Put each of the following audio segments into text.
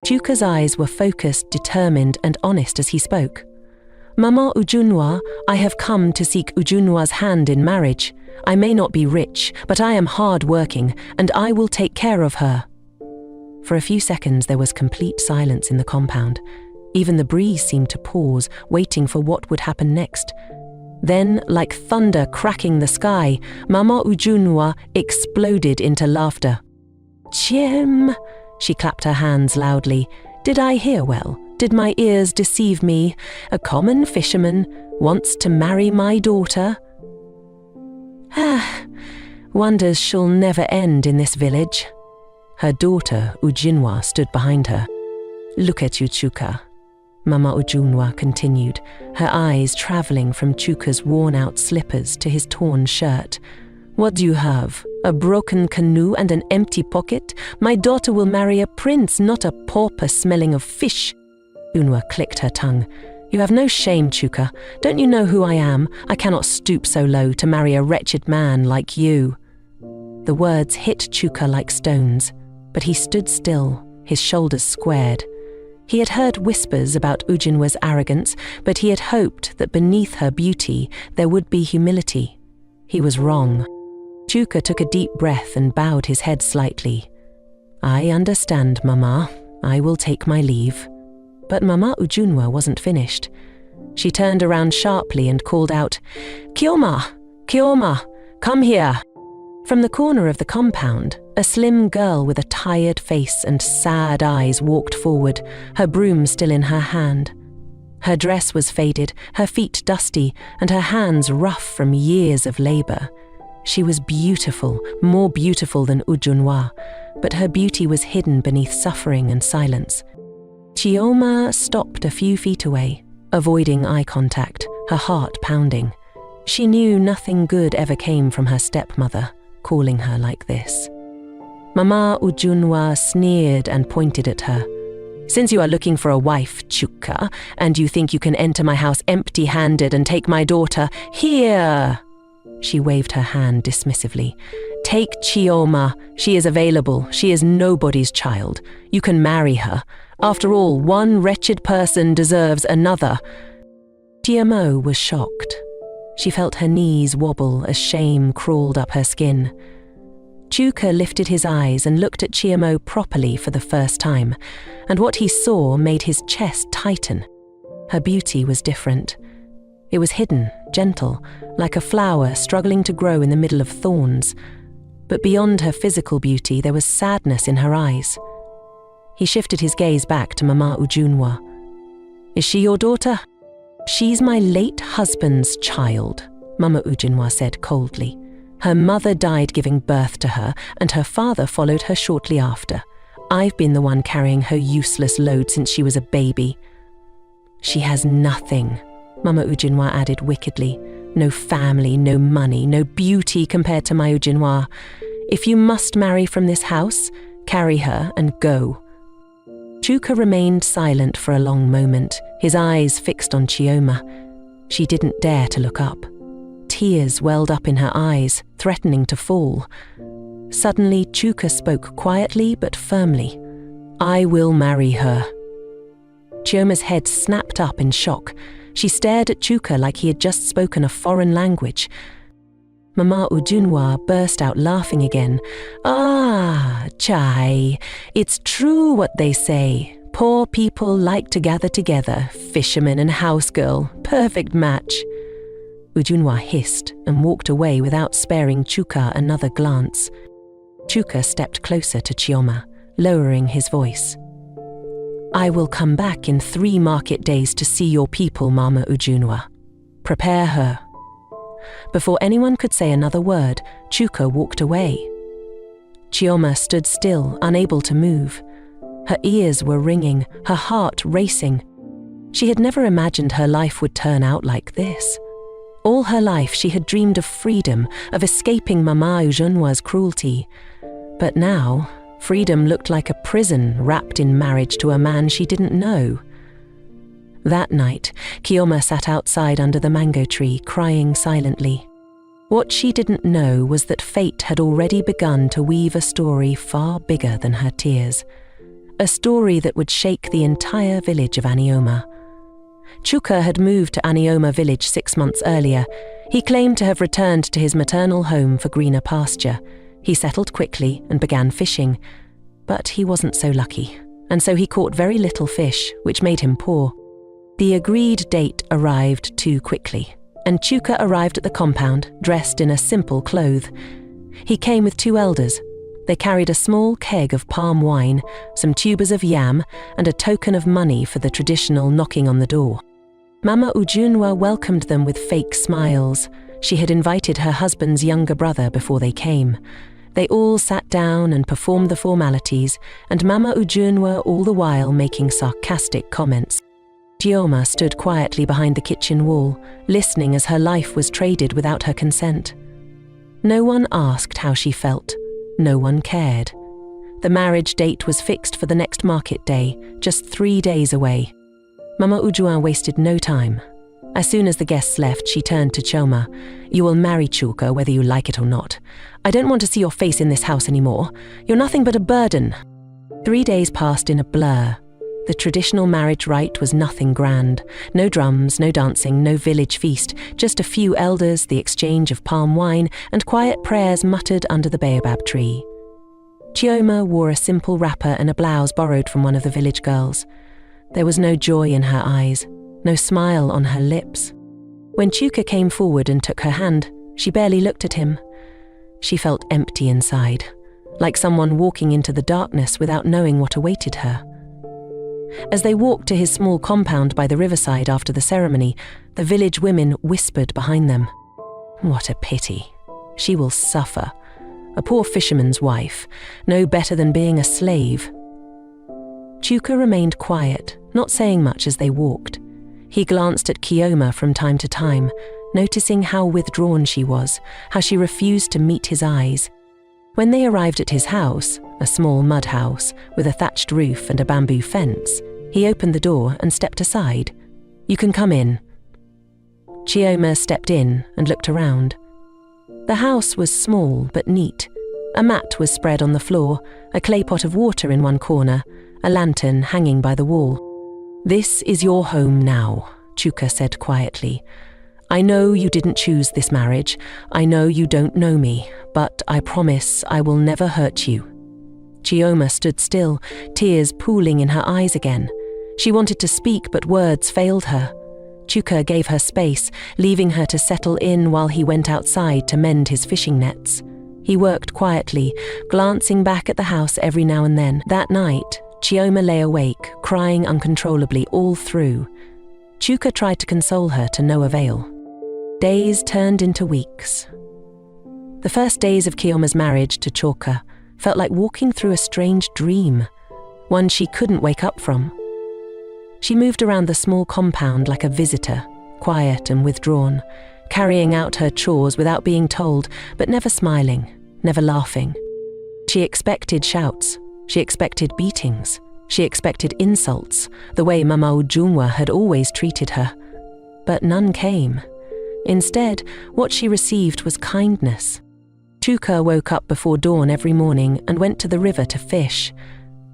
Chuka's eyes were focused, determined, and honest as he spoke. Mama Ujunwa, I have come to seek Ujunwa's hand in marriage. I may not be rich, but I am hard-working, and I will take care of her. For a few seconds there was complete silence in the compound. Even the breeze seemed to pause, waiting for what would happen next. Then, like thunder cracking the sky, Mama Ujunwa exploded into laughter. Chim! She clapped her hands loudly. Did I hear well? Did my ears deceive me? A common fisherman wants to marry my daughter? Wonders shall never end in this village. Her daughter, Ujunwa, stood behind her. Look at you, Chuka. Mama Ujunwa continued, her eyes travelling from Chuka's worn-out slippers to his torn shirt. What do you have? A broken canoe and an empty pocket? My daughter will marry a prince, not a pauper smelling of fish. Unwa clicked her tongue. You have no shame, Chuka. Don't you know who I am? I cannot stoop so low to marry a wretched man like you. The words hit Chuka like stones, but he stood still, his shoulders squared. He had heard whispers about Ujunwa's arrogance, but he had hoped that beneath her beauty there would be humility. He was wrong. Chuka took a deep breath and bowed his head slightly. I understand, Mama. I will take my leave. But Mama Ujunwa wasn't finished. She turned around sharply and called out, Kioma! Kioma! Come here! From the corner of the compound, a slim girl with a tired face and sad eyes walked forward, her broom still in her hand. Her dress was faded, her feet dusty, and her hands rough from years of labor. She was beautiful, more beautiful than Ujunwa, but her beauty was hidden beneath suffering and silence. Chioma stopped a few feet away, avoiding eye contact, her heart pounding. She knew nothing good ever came from her stepmother, calling her like this. Mama Ujunwa sneered and pointed at her. Since you are looking for a wife, Chuka, and you think you can enter my house empty-handed and take my daughter, here! She waved her hand dismissively. Take Chioma. She is available. She is nobody's child. You can marry her. After all, one wretched person deserves another. Chioma was shocked. She felt her knees wobble as shame crawled up her skin. Chuka lifted his eyes and looked at Chioma properly for the first time, and what he saw made his chest tighten. Her beauty was different. It was hidden, gentle, like a flower struggling to grow in the middle of thorns. But beyond her physical beauty, there was sadness in her eyes. He shifted his gaze back to Mama Ujunwa. Is she your daughter? She's my late husband's child, Mama Ujunwa said coldly. Her mother died giving birth to her, and her father followed her shortly after. I've been the one carrying her useless load since she was a baby. She has nothing, Mama Ujunwa added wickedly. No family, no money, no beauty compared to my Ujunwa. If you must marry from this house, carry her and go. Chuka remained silent for a long moment, his eyes fixed on Chioma. She didn't dare to look up. Tears welled up in her eyes, threatening to fall. Suddenly, Chuka spoke quietly but firmly. I will marry her. Chioma's head snapped up in shock. She stared at Chuka like he had just spoken a foreign language. Mama Ujunwa burst out laughing again. Ah, Chai, it's true what they say. Poor people like to gather together, fisherman and house girl, perfect match. Ujunwa hissed and walked away without sparing Chuka another glance. Chuka stepped closer to Chioma, lowering his voice. I will come back in 3 market days to see your people, Mama Ujunwa. Prepare her. Before anyone could say another word, Chuka walked away. Chioma stood still, unable to move. Her ears were ringing, her heart racing. She had never imagined her life would turn out like this. All her life she had dreamed of freedom, of escaping Mama Ujunwa's cruelty. But now, freedom looked like a prison wrapped in marriage to a man she didn't know. That night, Chioma sat outside under the mango tree, crying silently. What she didn't know was that fate had already begun to weave a story far bigger than her tears. a story that would shake the entire village of Anioma. Chuka had moved to Anioma village 6 months earlier. He claimed to have returned to his maternal home for greener pasture. He settled quickly and began fishing, but he wasn't so lucky, and so he caught very little fish, which made him poor. The agreed date arrived too quickly, and Chuka arrived at the compound dressed in a simple cloth. He came with 2 elders. They carried a small keg of palm wine, some tubers of yam, and a token of money for the traditional knocking on the door. Mama Ujunwa welcomed them with fake smiles. She had invited her husband's younger brother before they came. They all sat down and performed the formalities, and Mama Ujunwa all the while making sarcastic comments. Chioma stood quietly behind the kitchen wall, listening as her life was traded without her consent. No one asked how she felt. No one cared. The marriage date was fixed for the next market day, just 3 days away. Mama Ujunwa wasted no time. As soon as the guests left, she turned to Chioma. "You will marry Chuka whether you like it or not. I don't want to see your face in this house anymore. You're nothing but a burden." 3 days passed in a blur. The traditional marriage rite was nothing grand. No drums, no dancing, no village feast, just a few elders, the exchange of palm wine, and quiet prayers muttered under the baobab tree. Chioma wore a simple wrapper and a blouse borrowed from one of the village girls. There was no joy in her eyes, no smile on her lips. When Chuka came forward and took her hand, she barely looked at him. She felt empty inside, like someone walking into the darkness without knowing what awaited her. As they walked to his small compound by the riverside after the ceremony, the village women whispered behind them. "What a pity. She will suffer. A poor fisherman's wife, no better than being a slave." Chuka remained quiet, not saying much as they walked. He glanced at Chioma from time to time, noticing how withdrawn she was, how she refused to meet his eyes. When they arrived at his house, a small mud house with a thatched roof and a bamboo fence, he opened the door and stepped aside. "You can come in." Chioma stepped in and looked around. The house was small but neat. A mat was spread on the floor, a clay pot of water in one corner, a lantern hanging by the wall. "This is your home now," Chuka said quietly. "I know you didn't choose this marriage. I know you don't know me, but I promise I will never hurt you." Chioma stood still, tears pooling in her eyes again. She wanted to speak, but words failed her. Chuka gave her space, leaving her to settle in while he went outside to mend his fishing nets. He worked quietly, glancing back at the house every now and then. That night, Chioma lay awake, crying uncontrollably all through. Chuka tried to console her to no avail. Days turned into weeks. The first days of Chioma's marriage to Choka felt like walking through a strange dream, one she couldn't wake up from. She moved around the small compound like a visitor, quiet and withdrawn, carrying out her chores without being told, but never smiling, never laughing. She expected shouts, she expected beatings, she expected insults, the way Mama Ujunwa had always treated her. But none came. Instead, what she received was kindness. Chuka woke up before dawn every morning and went to the river to fish.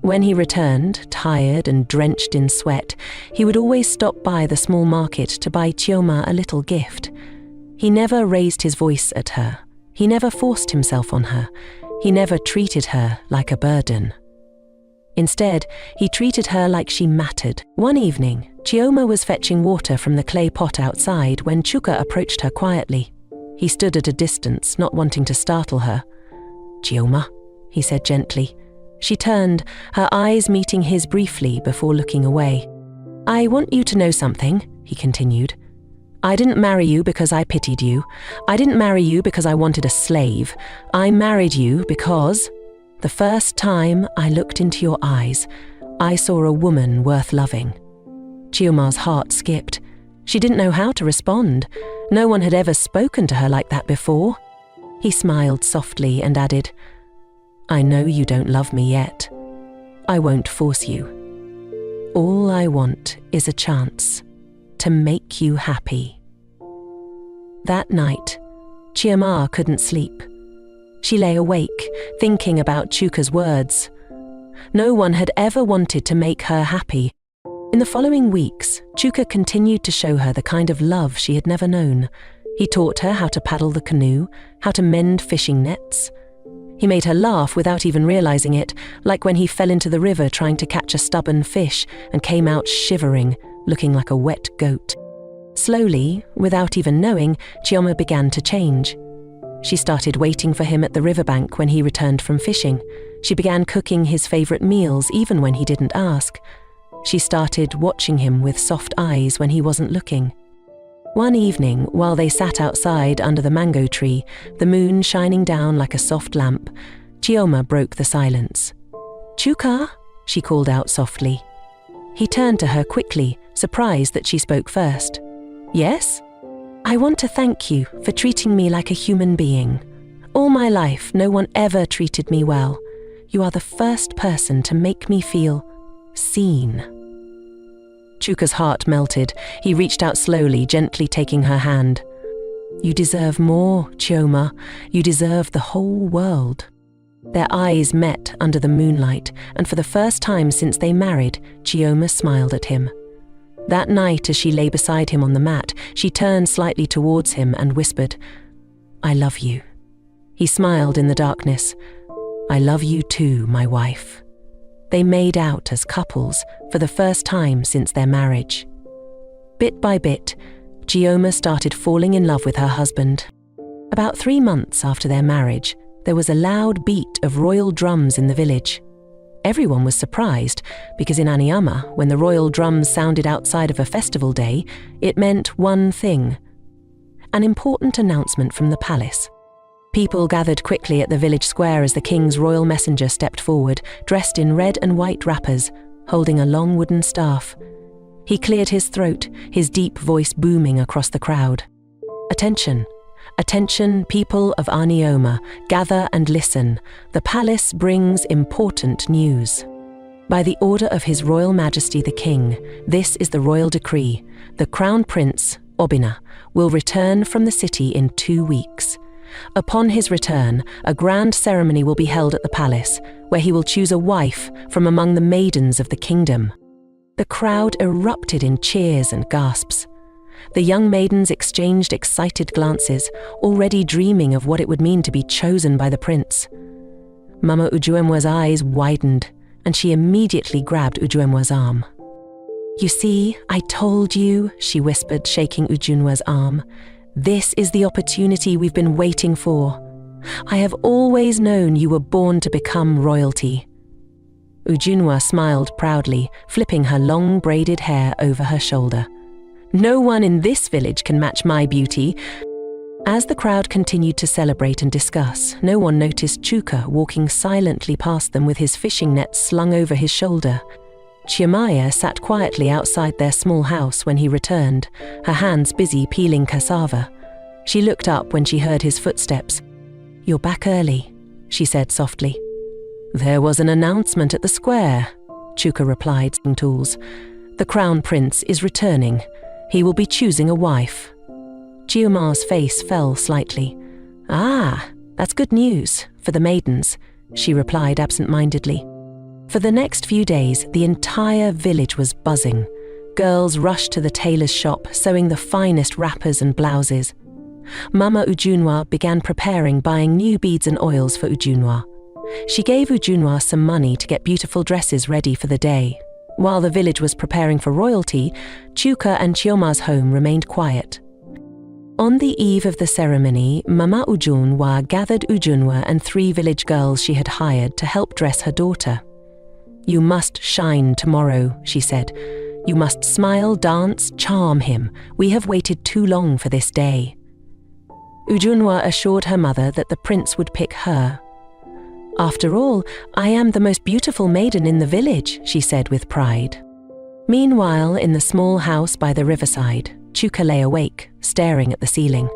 When he returned, tired and drenched in sweat, he would always stop by the small market to buy Chioma a little gift. He never raised his voice at her. He never forced himself on her. He never treated her like a burden. Instead, he treated her like she mattered. One evening, Chioma was fetching water from the clay pot outside when Chuka approached her quietly. He stood at a distance, not wanting to startle her. "Chioma," he said gently. She turned, her eyes meeting his briefly before looking away. "I want you to know something," he continued. "I didn't marry you because I pitied you. I didn't marry you because I wanted a slave. I married you because the first time I looked into your eyes, I saw a woman worth loving." Chioma's heart skipped. She didn't know how to respond. No one had ever spoken to her like that before. He smiled softly and added, "I know you don't love me yet. I won't force you. All I want is a chance to make you happy." That night, Chioma couldn't sleep. She lay awake, thinking about Chuka's words. No one had ever wanted to make her happy. In the following weeks, Chuka continued to show her the kind of love she had never known. He taught her how to paddle the canoe, how to mend fishing nets. He made her laugh without even realizing it, like when he fell into the river trying to catch a stubborn fish and came out shivering, looking like a wet goat. Slowly, without even knowing, Chioma began to change. She started waiting for him at the riverbank when he returned from fishing. She began cooking his favorite meals even when he didn't ask. She started watching him with soft eyes when he wasn't looking. One evening, while they sat outside under the mango tree, the moon shining down like a soft lamp, Chioma broke the silence. "Chuka," she called out softly. He turned to her quickly, surprised that she spoke first. "Yes? I want to thank you for treating me like a human being. All my life, no one ever treated me well. You are the first person to make me feel seen." Chuka's heart melted. He reached out slowly, gently taking her hand. "You deserve more, Chioma. You deserve the whole world." Their eyes met under the moonlight, and for the first time since they married, Chioma smiled at him. That night, as she lay beside him on the mat, she turned slightly towards him and whispered, "I love you." He smiled in the darkness. "I love you too, my wife." They made out as couples for the first time since their marriage. Bit by bit, Chioma started falling in love with her husband. About 3 months after their marriage, there was a loud beat of royal drums in the village. Everyone was surprised because in Aniama, when the royal drums sounded outside of a festival day, it meant one thing: an important announcement from the palace. People gathered quickly at the village square as the king's royal messenger stepped forward, dressed in red and white wrappers, holding a long wooden staff. He cleared his throat, his deep voice booming across the crowd. "Attention! Attention, people of Anioma, gather and listen. The palace brings important news. By the order of His Royal Majesty the King, this is the royal decree. The Crown Prince, Obina, will return from the city in 2 weeks. Upon his return, a grand ceremony will be held at the palace, where he will choose a wife from among the maidens of the kingdom." The crowd erupted in cheers and gasps. The young maidens exchanged excited glances, already dreaming of what it would mean to be chosen by the prince. Mama Ujuemwa's eyes widened, and she immediately grabbed Ujuemwa's arm. "You see, I told you," she whispered, shaking Ujunwa's arm. "This is the opportunity we've been waiting for. I have always known you were born to become royalty." Ujunwa smiled proudly, flipping her long braided hair over her shoulder. "No one in this village can match my beauty." As the crowd continued to celebrate and discuss, no one noticed Chuka walking silently past them with his fishing net slung over his shoulder. Chiamaya sat quietly outside their small house when he returned, her hands busy peeling cassava. She looked up when she heard his footsteps. "You're back early," she said softly. "There was an announcement at the square," Chuka replied, using tools. "The Crown Prince is returning. He will be choosing a wife." Chiuma's face fell slightly. "Ah, that's good news for the maidens," she replied absent-mindedly. For the next few days, the entire village was buzzing. Girls rushed to the tailor's shop, sewing the finest wrappers and blouses. Mama Ujunwa began preparing, buying new beads and oils for Ujunwa. She gave Ujunwa some money to get beautiful dresses ready for the day. While the village was preparing for royalty, Chuka and Chioma's home remained quiet. On the eve of the ceremony, Mama Ujunwa gathered Ujunwa and 3 village girls she had hired to help dress her daughter. "You must shine tomorrow," she said. "You must smile, dance, charm him. We have waited too long for this day." Ujunwa assured her mother that the prince would pick her. "After all, I am the most beautiful maiden in the village," she said with pride. Meanwhile, in the small house by the riverside, Chuka lay awake, staring at the ceiling.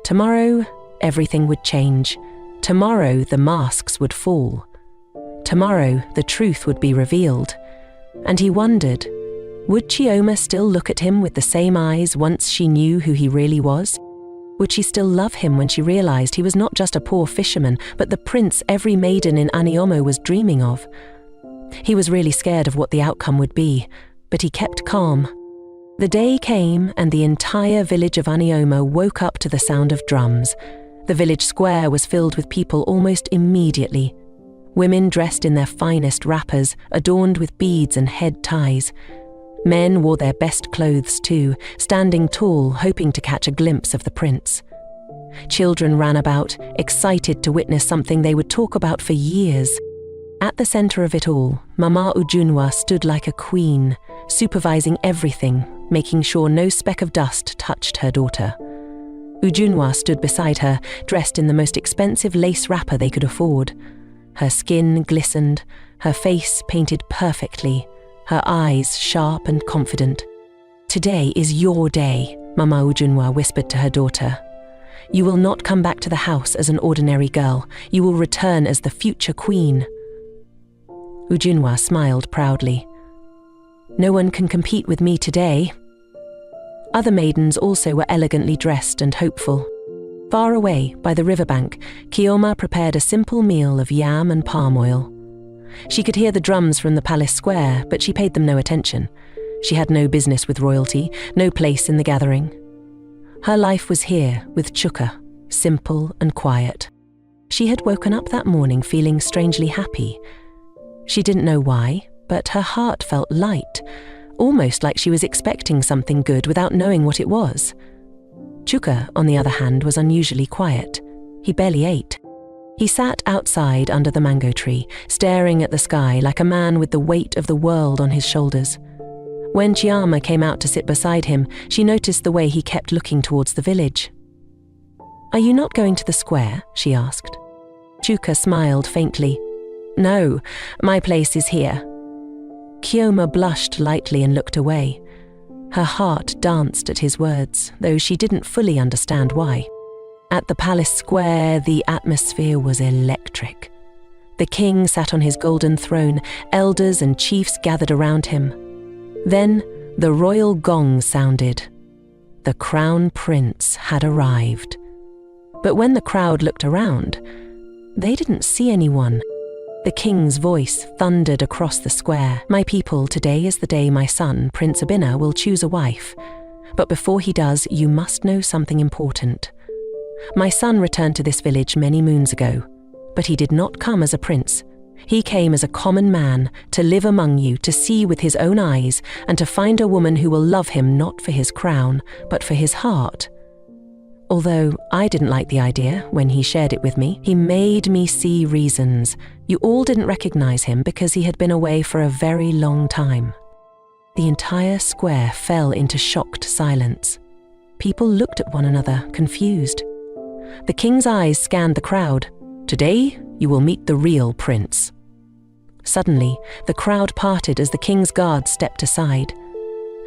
Tomorrow, everything would change. Tomorrow, the masks would fall. Tomorrow, the truth would be revealed. And he wondered, would Chioma still look at him with the same eyes once she knew who he really was? Would she still love him when she realized he was not just a poor fisherman, but the prince every maiden in Aniomo was dreaming of? He was really scared of what the outcome would be, but he kept calm. The day came and the entire village of Anioma woke up to the sound of drums. The village square was filled with people almost immediately. Women dressed in their finest wrappers, adorned with beads and head ties. Men wore their best clothes too, standing tall, hoping to catch a glimpse of the prince. Children ran about, excited to witness something they would talk about for years. At the center of it all, Mama Ujunwa stood like a queen, supervising everything, making sure no speck of dust touched her daughter. Ujunwa stood beside her, dressed in the most expensive lace wrapper they could afford. Her skin glistened, her face painted perfectly, her eyes sharp and confident. "Today is your day," Mama Ujunwa whispered to her daughter. "You will not come back to the house as an ordinary girl. You will return as the future queen." Ujunwa smiled proudly. "No one can compete with me today." Other maidens also were elegantly dressed and hopeful. Far away, by the riverbank, Kioma prepared a simple meal of yam and palm oil. She could hear the drums from the palace square, but she paid them no attention. She had no business with royalty, no place in the gathering. Her life was here with Chuka, simple and quiet. She had woken up that morning feeling strangely happy. She didn't know why, but her heart felt light, almost like she was expecting something good without knowing what it was. Chuka, on the other hand, was unusually quiet. He barely ate. He sat outside under the mango tree, staring at the sky like a man with the weight of the world on his shoulders. When Chiama came out to sit beside him, she noticed the way he kept looking towards the village. "Are you not going to the square?" she asked. Chuka smiled faintly. "No, my place is here." Kioma blushed lightly and looked away. Her heart danced at his words, though she didn't fully understand why. At the palace square, the atmosphere was electric. The king sat on his golden throne, elders and chiefs gathered around him. Then the royal gong sounded. The crown prince had arrived. But when the crowd looked around, they didn't see anyone. The king's voice thundered across the square. "My people, today is the day my son, Prince Abina, will choose a wife. But before he does, you must know something important. My son returned to this village many moons ago, but he did not come as a prince. He came as a common man, to live among you, to see with his own eyes, and to find a woman who will love him not for his crown, but for his heart." Although I didn't like the idea when he shared it with me, he made me see reasons. You all didn't recognize him because he had been away for a very long time. The entire square fell into shocked silence. People looked at one another, confused. The king's eyes scanned the crowd. "Today, you will meet the real prince." Suddenly, the crowd parted as the king's guards stepped aside.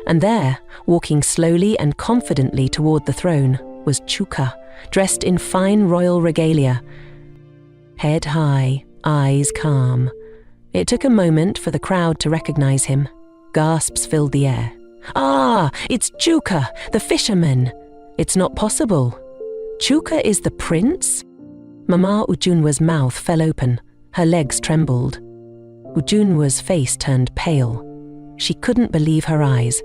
And there, walking slowly and confidently toward the throne, was Chuka, dressed in fine royal regalia. Head high, eyes calm. It took a moment for the crowd to recognize him. Gasps filled the air. "Ah, it's Chuka, the fisherman! It's not possible. Chuka is the prince?" Mama Ujunwa's mouth fell open. Her legs trembled. Ujunwa's face turned pale. She couldn't believe her eyes.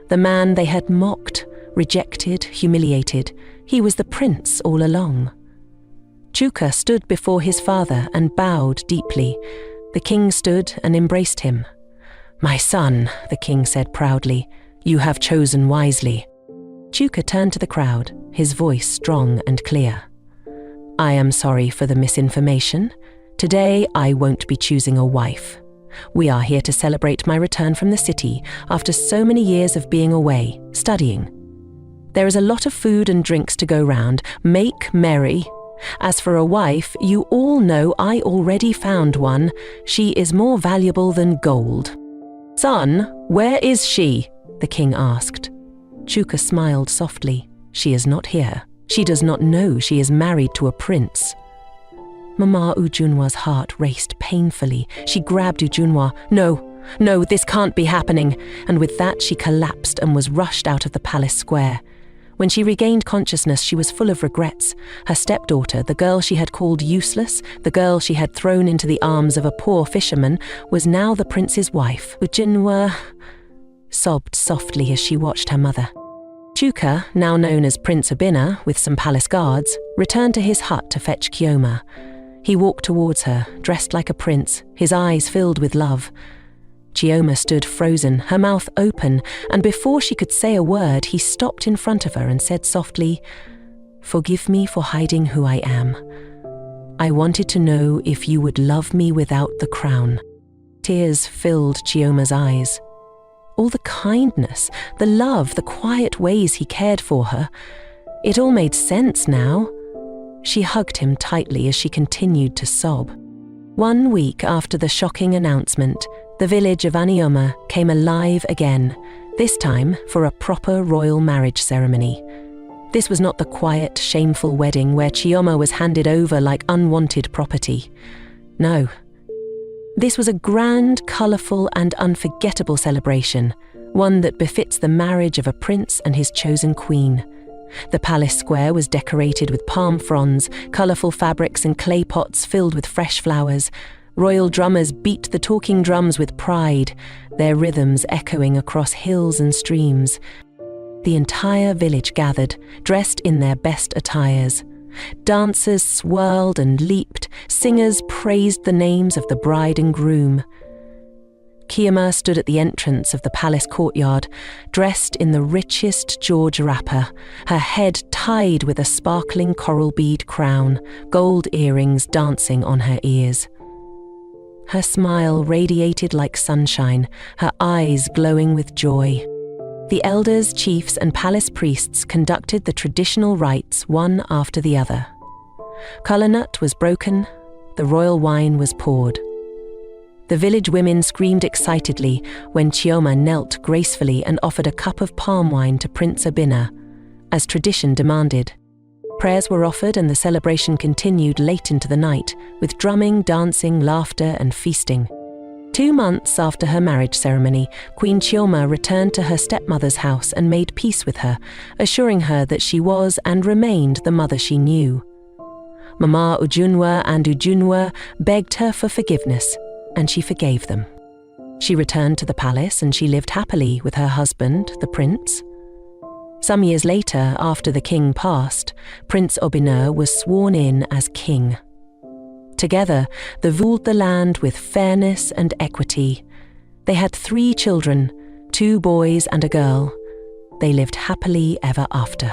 The man they had mocked, rejected, humiliated, he was the prince all along. Chuka stood before his father and bowed deeply. The king stood and embraced him. "My son," the king said proudly, "you have chosen wisely." Chuka turned to the crowd, his voice strong and clear. "I am sorry for the misinformation. Today I won't be choosing a wife. We are here to celebrate my return from the city after so many years of being away, studying. There is a lot of food and drinks to go round. Make merry. As for a wife, you all know I already found one. She is more valuable than gold." "Son, where is she?" the king asked. Chuka smiled softly. "She is not here. She does not know she is married to a prince." Mama Ujunwa's heart raced painfully. She grabbed Ujunwa. No, this can't be happening." And with that she collapsed and was rushed out of the palace square. When she regained consciousness, she was full of regrets. Her stepdaughter, the girl she had called useless, the girl she had thrown into the arms of a poor fisherman, was now the prince's wife. Ujinwa sobbed softly as she watched her mother. Chuka, now known as Prince Obina, with some palace guards, returned to his hut to fetch Chioma. He walked towards her, dressed like a prince, his eyes filled with love. Chioma stood frozen, her mouth open, and before she could say a word, he stopped in front of her and said softly, "Forgive me for hiding who I am. I wanted to know if you would love me without the crown." Tears filled Chioma's eyes. All the kindness, the love, the quiet ways he cared for her, it all made sense now. She hugged him tightly as she continued to sob. 1 week after the shocking announcement, the village of Anioma came alive again, this time for a proper royal marriage ceremony. This was not the quiet, shameful wedding where Chioma was handed over like unwanted property. No. This was a grand, colourful and unforgettable celebration, one that befits the marriage of a prince and his chosen queen. The palace square was decorated with palm fronds, colourful fabrics and clay pots filled with fresh flowers. Royal drummers beat the talking drums with pride, their rhythms echoing across hills and streams. The entire village gathered, dressed in their best attires. Dancers swirled and leaped, singers praised the names of the bride and groom. Chioma stood at the entrance of the palace courtyard, dressed in the richest George wrapper, her head tied with a sparkling coral bead crown, gold earrings dancing on her ears. Her smile radiated like sunshine, her eyes glowing with joy. The elders, chiefs, and palace priests conducted the traditional rites one after the other. Kalanut was broken, the royal wine was poured. The village women screamed excitedly when Chioma knelt gracefully and offered a cup of palm wine to Prince Obina, as tradition demanded. Prayers were offered and the celebration continued late into the night, with drumming, dancing, laughter, and feasting. 2 months after her marriage ceremony, Queen Chioma returned to her stepmother's house and made peace with her, assuring her that she was and remained the mother she knew. Mama Ujunwa and Ujunwa begged her for forgiveness, and she forgave them. She returned to the palace and she lived happily with her husband, the prince. Some years later, after the king passed, Prince Obina was sworn in as king. Together, they ruled the land with fairness and equity. They had 3 children, 2 boys and a girl. They lived happily ever after.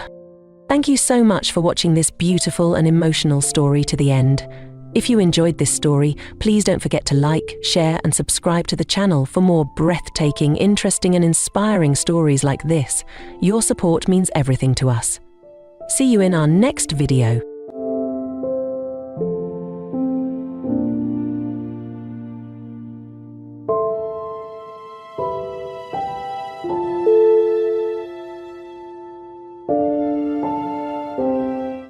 Thank you so much for watching this beautiful and emotional story to the end. If you enjoyed this story, please don't forget to like, share, and subscribe to the channel for more breathtaking, interesting, and inspiring stories like this. Your support means everything to us. See you in our next video.